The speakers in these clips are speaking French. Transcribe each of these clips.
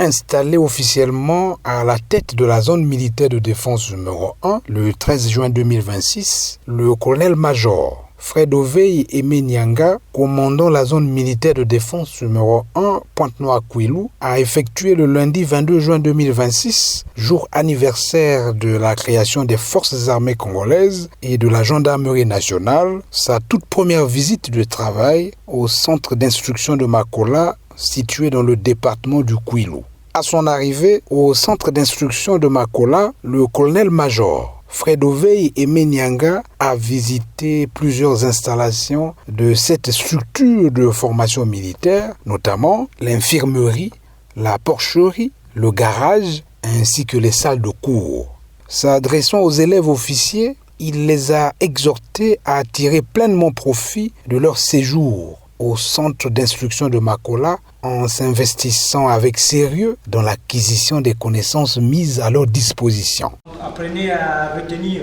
Installé officiellement à la tête de la zone militaire de défense numéro 1 le 13 juin 2026, le colonel-major Fred Oveye Aimé Nianga, commandant la zone militaire de défense numéro 1 Pointe-Noire-Kouilou, a effectué le lundi 22 juin 2026, jour anniversaire de la création des forces armées congolaises et de la gendarmerie nationale, sa toute première visite de travail au centre d'instruction de Makola, situé dans le département du Kouilou. À son arrivée au centre d'instruction de Makola, le colonel-major Fred Oveye Aimé Nianga a visité plusieurs installations de cette structure de formation militaire, notamment l'infirmerie, la porcherie, le garage, ainsi que les salles de cours. S'adressant aux élèves officiers, il les a exhortés à tirer pleinement profit de leur séjour au centre d'instruction de Makola en s'investissant avec sérieux dans l'acquisition des connaissances mises à leur disposition. Apprenez à retenir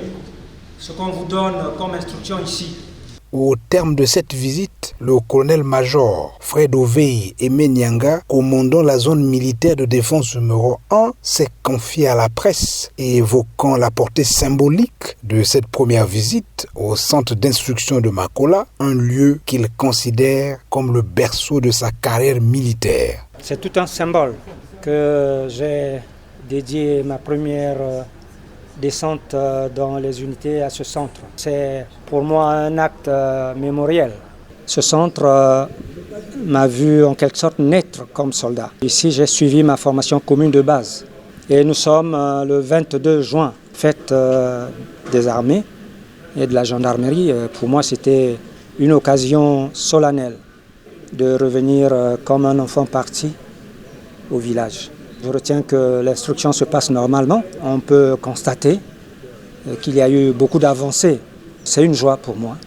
ce qu'on vous donne comme instruction ici. Au terme de cette visite, le colonel-major Fred Oveye Aimé Nianga, commandant la zone militaire de défense numéro 1, s'est confié à la presse et évoquant la portée symbolique de cette première visite au centre d'instruction de Makola, un lieu qu'il considère comme le berceau de sa carrière militaire. C'est tout un symbole que j'ai dédié ma première descente dans les unités à ce centre. C'est pour moi un acte mémoriel. Ce centre m'a vu en quelque sorte naître comme soldat. Ici, j'ai suivi ma formation commune de base. Et nous sommes le 22 juin, fête des armées et de la gendarmerie. Pour moi, c'était une occasion solennelle de revenir comme un enfant parti au village. Je retiens que l'instruction se passe normalement. On peut constater qu'il y a eu beaucoup d'avancées. C'est une joie pour moi.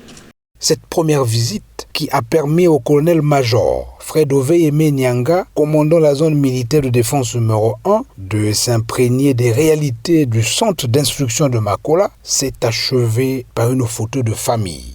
Cette première visite qui a permis au colonel-major Fred Oveye Aimé Nianga, commandant la zone militaire de défense numéro 1, de s'imprégner des réalités du centre d'instruction de Makola, s'est achevée par une photo de famille.